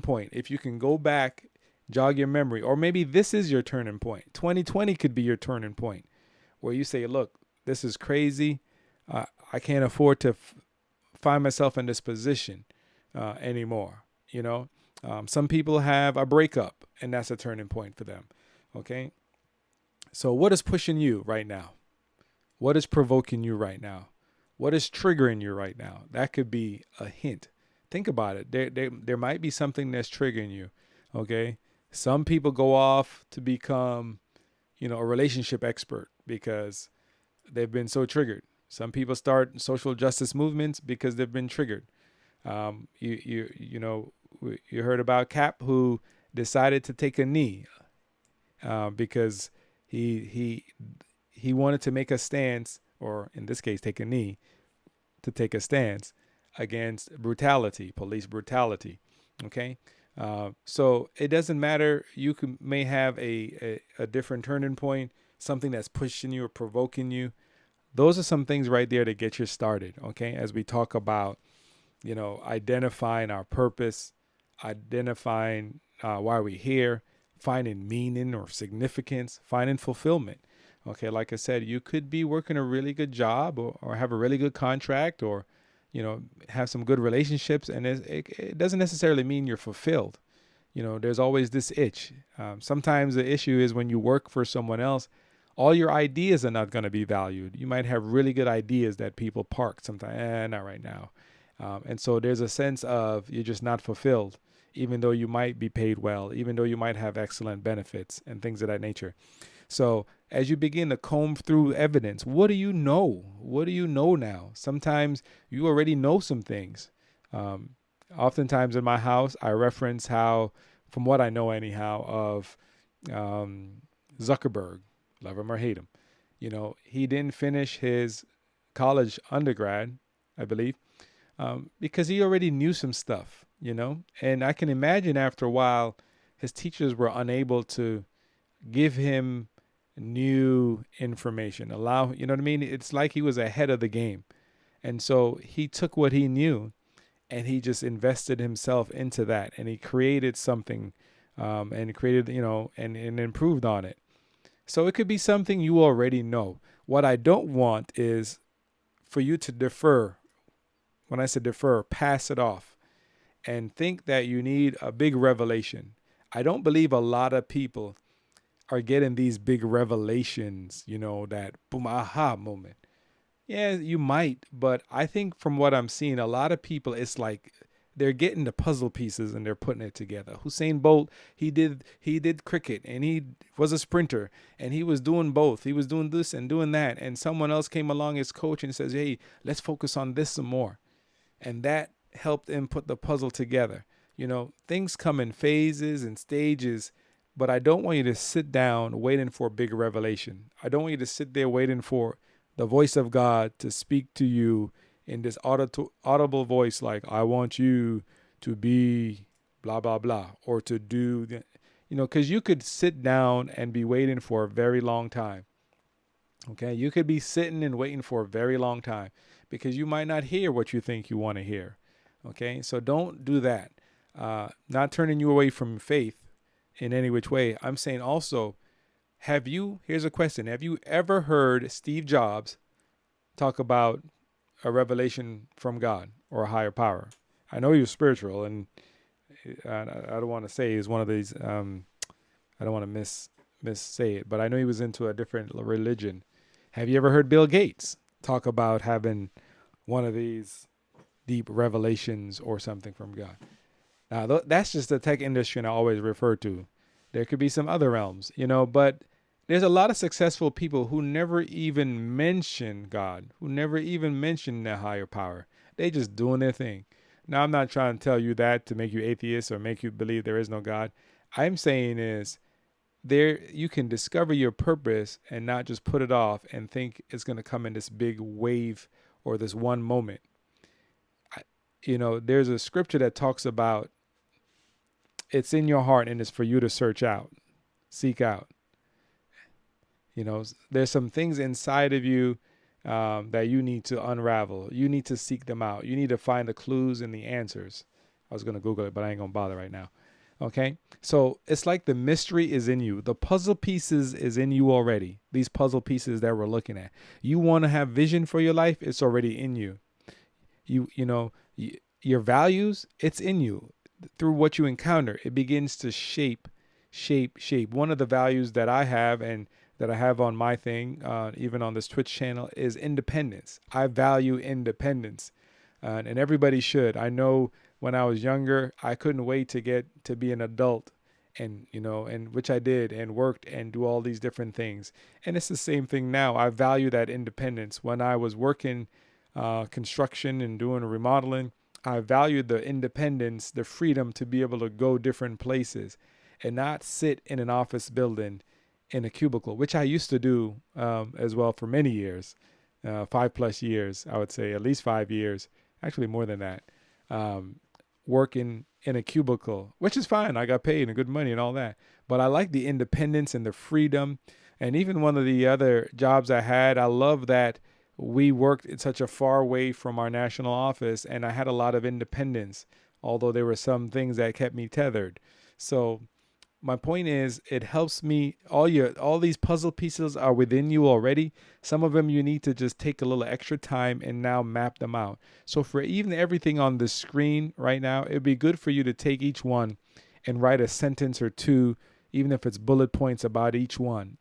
point. If you can go back, jog your memory, or maybe this is your turning point. 2020 could be your turning point, where you say, "Look, this is crazy. I can't afford to find myself in this position anymore." Some people have a breakup, and that's a turning point for them. Okay. So what is pushing you right now? What is provoking you right now? What is triggering you right now? That could be a hint. Think about it. There might be something that's triggering you. Okay. Some people go off to become, a relationship expert because they've been so triggered. Some people start social justice movements because they've been triggered. You heard about Cap, who decided to take a knee because he wanted to make a stance, or in this case, take a knee to take a stance against brutality, police brutality. Okay. So it doesn't matter. You may have a different turning point, something that's pushing you or provoking you. Those are some things right there to get you started. Okay. As we talk about, identifying our purpose, identifying why we're here, finding meaning or significance, finding fulfillment. Okay, like I said, you could be working a really good job or have a really good contract or, have some good relationships, and it doesn't necessarily mean you're fulfilled. There's always this itch. Sometimes the issue is when you work for someone else, all your ideas are not going to be valued. You might have really good ideas that people park sometimes, not right now. And so there's a sense of you're just not fulfilled, even though you might be paid well, even though you might have excellent benefits and things of that nature. So as you begin to comb through evidence, what do you know? What do you know now? Sometimes you already know some things. Um, Oftentimes in my house, I reference how, from what I know anyhow, of Zuckerberg, love him or hate him, he didn't finish his college undergrad, I believe, because he already knew some stuff, and I can imagine after a while, his teachers were unable to give him new information, you know what I mean? It's like he was ahead of the game. And so he took what he knew and he just invested himself into that and he created something and created, and improved on it. So it could be something you already know. What I don't want is for you to defer. When I say defer, pass it off and think that you need a big revelation. I don't believe a lot of people are getting these big revelations, that boom, aha moment. Yeah, you might, but I think from what I'm seeing, a lot of people, it's like they're getting the puzzle pieces and they're putting it together. Husain Bolt, he did cricket and he was a sprinter and he was doing both. He was doing this and doing that, and someone else came along as coach and says, "Hey, let's focus on this some more," and that helped him put the puzzle together. Things come in phases and stages, but I don't want you to sit down waiting for a big revelation. I don't want you to sit there waiting for the voice of God to speak to you in this audible voice, like, I want you to be blah, blah, blah, or to do, because you could sit down and be waiting for a very long time. Okay. You could be sitting and waiting for a very long time because you might not hear what you think you want to hear. Okay. So don't do that. Not turning you away from faith in any which way. I'm saying also, here's a question. Have you ever heard Steve Jobs talk about a revelation from God or a higher power? I know he was spiritual, and I don't want to say he's one of these, I don't want to miss say it, but I know he was into a different religion. Have you ever heard Bill Gates talk about having one of these deep revelations or something from God? Now, that's just the tech industry and I always refer to. There could be some other realms, but there's a lot of successful people who never even mention God, who never even mention the higher power. They just doing their thing. Now, I'm not trying to tell you that to make you atheist or make you believe there is no God. I'm saying is there you can discover your purpose and not just put it off and think it's going to come in this big wave or this one moment. There's a scripture that talks about it's in your heart and it's for you to search out, seek out. There's some things inside of you that you need to unravel. You need to seek them out. You need to find the clues and the answers. I was going to Google it, but I ain't going to bother right now. Okay. So it's like the mystery is in you. The puzzle pieces is in you already. These puzzle pieces that we're looking at. You want to have vision for your life. It's already in you. Your values, it's in you. Through what you encounter, it begins to shape. One of the values that I have and that I have on my thing, even on this Twitch channel, is independence. I value independence, and everybody should. I know when I was younger, I couldn't wait to get to be an adult, and which I did and worked and do all these different things. And it's the same thing now. I value that independence. When I was working construction and doing remodeling, I valued the independence, the freedom to be able to go different places and not sit in an office building in a cubicle, which I used to do as well for many years, 5+ years, I would say at least 5 years, actually more than that. working in a cubicle, which is fine. I got paid and good money and all that. But I like the independence and the freedom. And even one of the other jobs I had, I love that we worked in such a far way from our national office, and I had a lot of independence, although there were some things that kept me tethered. So my point is, it helps me. All these puzzle pieces are within you already. Some of them you need to just take a little extra time and now map them out. So for even everything on the screen right now, it'd be good for you to take each one and write a sentence or two, even if it's bullet points about each one.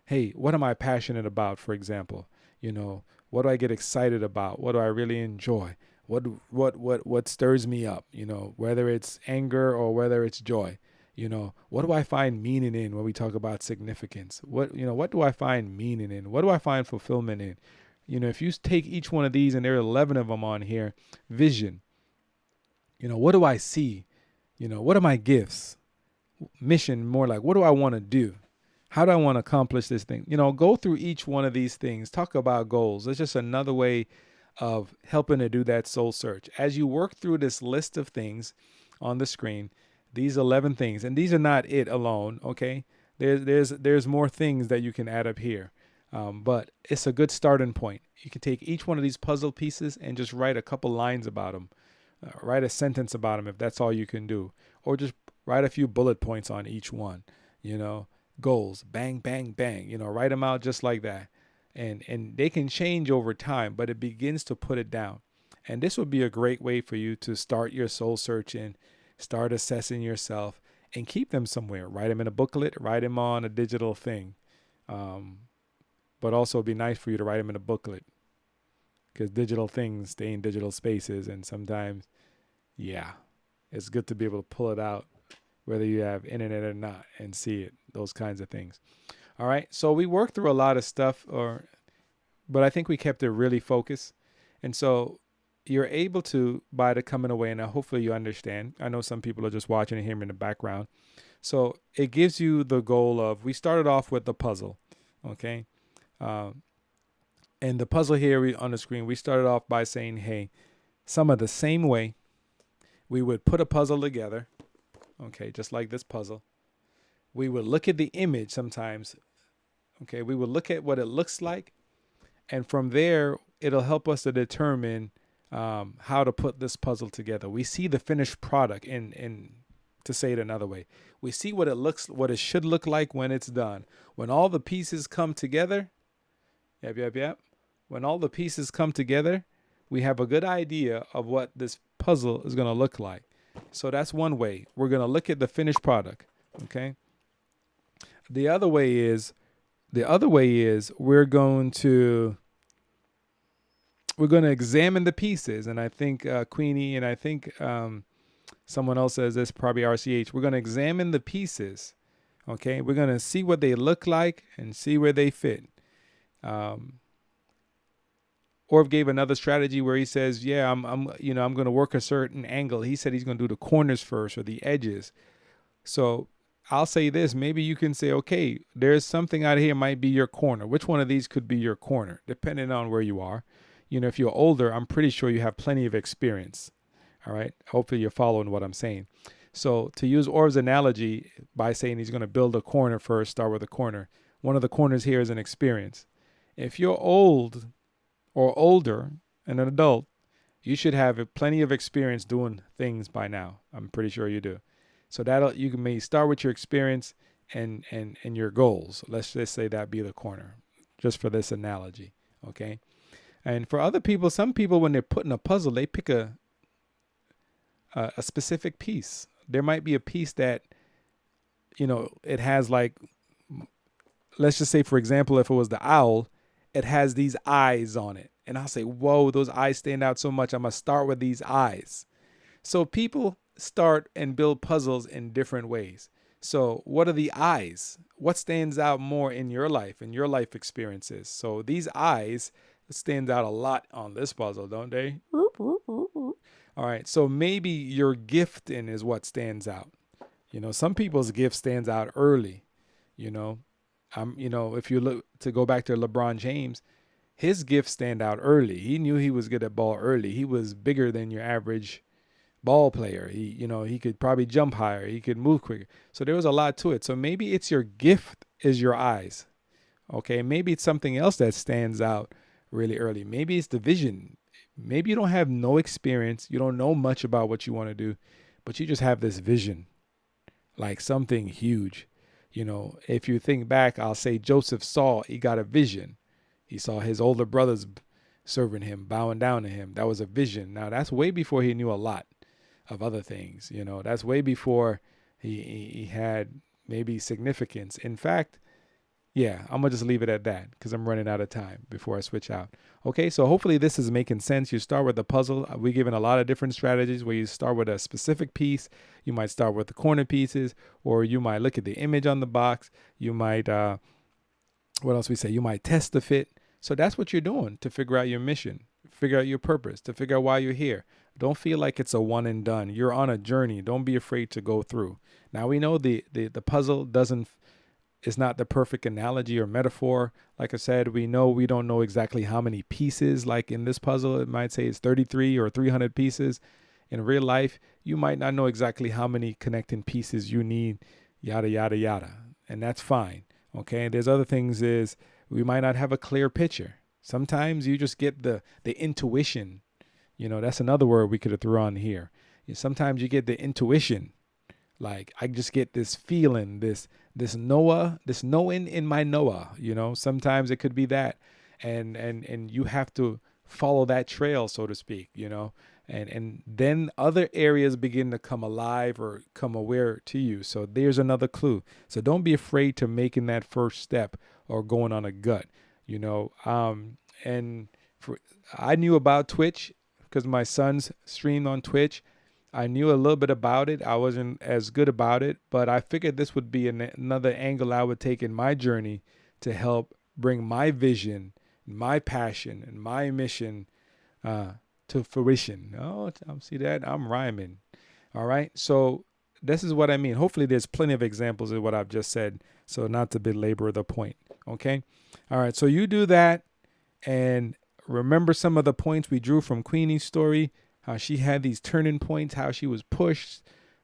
Hey, what am I passionate about, for example? What do I get excited about? What do I really enjoy? What stirs me up? Whether it's anger or whether it's joy. What do I find meaning in when we talk about significance? What do I find meaning in? What do I find fulfillment in? If you take each one of these, and there are 11 of them on here, vision, what do I see? What are my gifts? Mission, more like, what do I want to do? How do I want to accomplish this thing? Go through each one of these things, talk about goals. It's just another way of helping to do that soul search. As you work through this list of things on the screen, these 11 things, and these are not it alone, okay? There's more things that you can add up here, but it's a good starting point. You can take each one of these puzzle pieces and just write a couple lines about them, write a sentence about them if that's all you can do, or just write a few bullet points on each one. Goals, bang, bang, bang. Write them out just like that, and they can change over time, but it begins to put it down. And this would be a great way for you to start your soul searching, start assessing yourself, and keep them somewhere. Write them in a booklet, write them on a digital thing. But also it'd be nice for you to write them in a booklet, because digital things stay in digital spaces. And sometimes, yeah, it's good to be able to pull it out, whether you have internet or not, and see it, those kinds of things. All right. So we worked through a lot of stuff, but I think we kept it really focused. And so you're able to, by the coming away, and hopefully you understand. I know some people are just watching and hearing in the background. So it gives you the goal of, we started off with the puzzle, okay? And the puzzle here on the screen, we started off by saying, hey, some of the same way we would put a puzzle together, okay, just like this puzzle. We would look at the image sometimes, okay? We would look at what it looks like, and from there, it'll help us to determine how to put this puzzle together. We see the finished product, and to say it another way, we see what it should look like when it's done. When all the pieces come together, yep. When all the pieces come together, we have a good idea of what this puzzle is going to look like. So that's one way. We're going to look at the finished product, okay? The other way is we're going to examine the pieces. And I think Queenie, and I think someone else says this, probably RCH. We're going to examine the pieces, okay? We're going to see what they look like and see where they fit. Orv gave another strategy where he says, yeah, I'm going to work a certain angle. He said he's going to do the corners first, or the edges. So I'll say this, maybe you can say, okay, there's something out here might be your corner. Which one of these could be your corner, depending on where you are? If you're older, I'm pretty sure you have plenty of experience. All right. Hopefully you're following what I'm saying. So to use Orv's analogy, by saying he's going to build a corner first, start with a corner. One of the corners here is an experience. If you're old or older and an adult, you should have plenty of experience doing things by now. I'm pretty sure you do. So you may start with your experience and your goals. Let's just say that be the corner, just for this analogy. Okay. And for other people, some people, when they're putting a puzzle, they pick a specific piece. There might be a piece that, it has, like, let's just say, for example, if it was the owl, it has these eyes on it. And I'll say, whoa, those eyes stand out so much. I'm going to start with these eyes. So people start and build puzzles in different ways. So what are the eyes? What stands out more in your life and your life experiences? So these eyes stand out a lot on this puzzle, don't they? All right. So maybe your gifting is what stands out. Some people's gift stands out early. If you look, to go back to LeBron James, his gifts stand out early. He knew he was good at ball early. He was bigger than your average ball player. He could probably jump higher. He could move quicker. So there was a lot to it. So maybe it's your gift is your eyes. Okay. Maybe it's something else that stands out really early. Maybe it's the vision. Maybe you don't have no experience. You don't know much about what you want to do, but you just have this vision, like something huge. If you think back, I'll say Joseph saw, he got a vision. He saw his older brothers serving him, bowing down to him. That was a vision. Now, that's way before he knew a lot of other things. That's way before he had maybe significance. In fact, yeah, I'm going to just leave it at that because I'm running out of time before I switch out. Okay, so hopefully this is making sense. You start with a puzzle. We're given a lot of different strategies where you start with a specific piece. You might start with the corner pieces, or you might look at the image on the box. You might, what else we say? You might test the fit. So that's what you're doing to figure out your mission, figure out your purpose, to figure out why you're here. Don't feel like it's a one and done. You're on a journey. Don't be afraid to go through. Now we know the puzzle is not the perfect analogy or metaphor. Like I said, we don't know exactly how many pieces. Like in this puzzle, it might say it's 33 or 300 pieces. In real life, you might not know exactly how many connecting pieces you need, yada, yada, yada. And that's fine. Okay. There's other things is we might not have a clear picture. Sometimes you just get the intuition. That's another word we could have thrown on here. Sometimes you get the intuition. Like I just get this feeling, this knowing in my Noah. Sometimes it could be that, and you have to follow that trail, so to speak. And then other areas begin to come alive or come aware to you. So there's another clue. So don't be afraid to making that first step or going on a gut. And I knew about Twitch because my sons streamed on Twitch. I knew a little bit about it. I wasn't as good about it, but I figured this would be another angle I would take in my journey to help bring my vision, my passion, and my mission to fruition. Oh, see that? I'm rhyming. All right. So this is what I mean. Hopefully there's plenty of examples of what I've just said. So not to belabor the point. Okay. All right. So you do that and remember some of the points we drew from Queenie's story. How she had these turning points, how she was pushed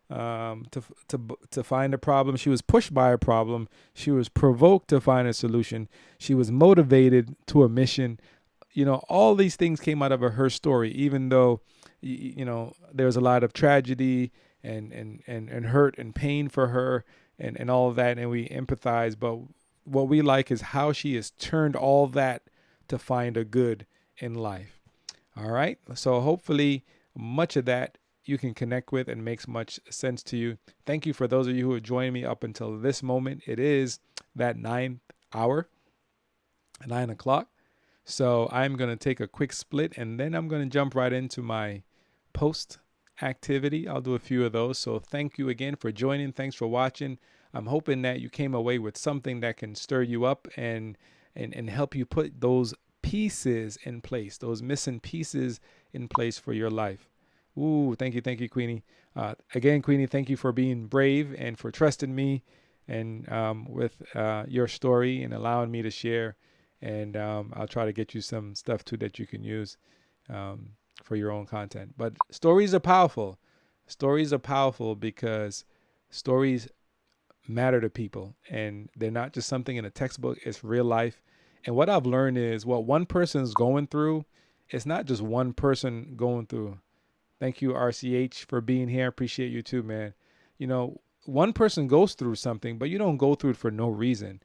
to find a problem. She was pushed by a problem. She was provoked to find a solution. She was motivated to a mission. All these things came out of her story, even though, there was a lot of tragedy and hurt and pain for her and all of that. And we empathize. But what we like is how she has turned all that to find a good in life. All right. So hopefully much of that you can connect with and makes much sense to you. Thank you for those of you who have joined me up until this moment. It is that 9th hour, 9 o'clock. So I'm going to take a quick split and then I'm going to jump right into my post activity. I'll do a few of those. So thank you again for joining. Thanks for watching. I'm hoping that you came away with something that can stir you up and help you put those pieces in place, those missing pieces in place for your life. Ooh, thank you, Queenie. Again, Queenie, thank you for being brave and for trusting me and with your story and allowing me to share. And I'll try to get you some stuff too that you can use for your own content. But stories are powerful. Stories are powerful because stories matter to people and they're not just something in a textbook, it's real life. And what I've learned is what one person's going through, it's not just one person going through. Thank you, RCH, for being here. Appreciate you too, man. One person goes through something, but you don't go through it for no reason.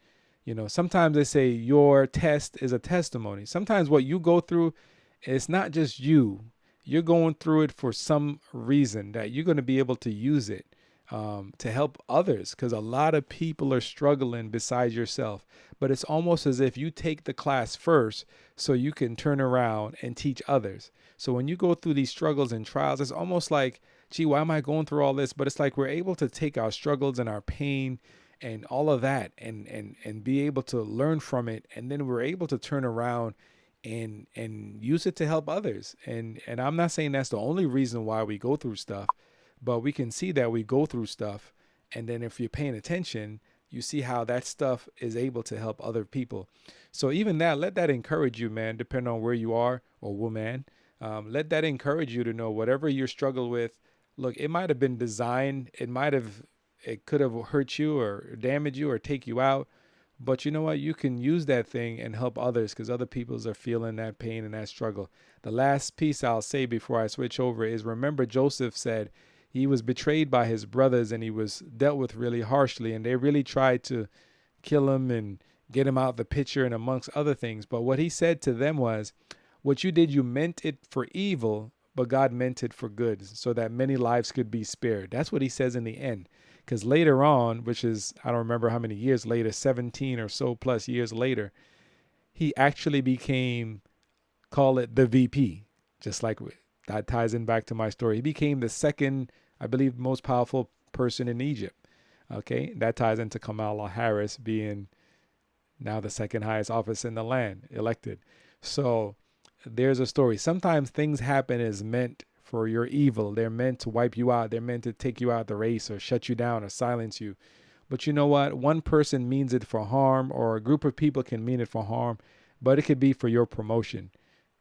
Sometimes they say your test is a testimony. Sometimes what you go through, it's not just you. You're going through it for some reason that you're going to be able to use it to help others, because a lot of people are struggling besides yourself. But it's almost as if you take the class first so you can turn around and teach others. So when you go through these struggles and trials, it's almost like, gee, why am I going through all this? But it's like we're able to take our struggles and our pain and all of that and be able to learn from it. And then we're able to turn around and use it to help others. And I'm not saying that's the only reason why we go through stuff, but we can see that we go through stuff. And then if you're paying attention, you see how that stuff is able to help other people. So even that, let that encourage you, man, depending on where you are or woman. Let that encourage you to know whatever you struggle with, look, it might have been designed, it could have hurt you or damage you or take you out. But you know what? You can use that thing and help others because other peoples are feeling that pain and that struggle. The last piece I'll say before I switch over is, remember Joseph said he was betrayed by his brothers and he was dealt with really harshly, and they really tried to kill him and get him out of the picture and amongst other things. But what he said to them was, what you did, you meant it for evil, but God meant it for good so that many lives could be spared. That's what he says in the end. Because later on, which is, I don't remember how many years later, 17 or so plus years later, he actually became, call it the VP, just like that ties in back to my story. He became the second, I believe, most powerful person in Egypt. Okay, that ties into Kamala Harris being now the second highest office in the land, elected. So there's a story. Sometimes things happen as meant for your evil. They're meant to wipe you out. They're meant to take you out of the race or shut you down or silence you. But you know what? One person means it for harm, or a group of people can mean it for harm, but it could be for your promotion.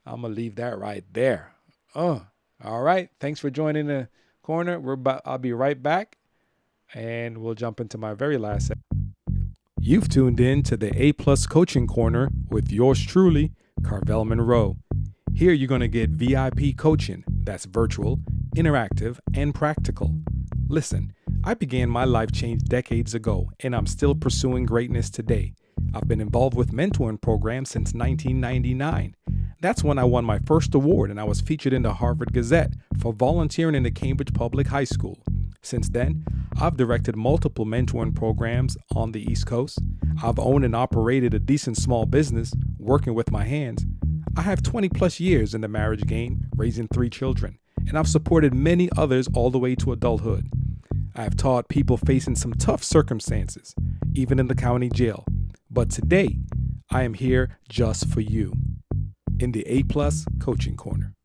I'm going to leave that right there. All right. Thanks for joining the corner. I'll be right back, and we'll jump into my very last segment. You've tuned in to the A Plus Coaching Corner with yours truly, Carvel Munroe. Here you're going to get VIP coaching that's virtual, interactive, and practical. Listen, I began my life change decades ago, and I'm still pursuing greatness today. I've been involved with mentoring programs since 1999. That's when I won my first award, and I was featured in the Harvard Gazette for volunteering in the Cambridge Public High School. Since then, I've directed multiple mentoring programs on the East Coast. I've owned and operated a decent small business, working with my hands. I have 20 plus years in the marriage game, raising 3 children, and I've supported many others all the way to adulthood. I have taught people facing some tough circumstances, even in the county jail. But today, I am here just for you in the A Plus Coaching Corner.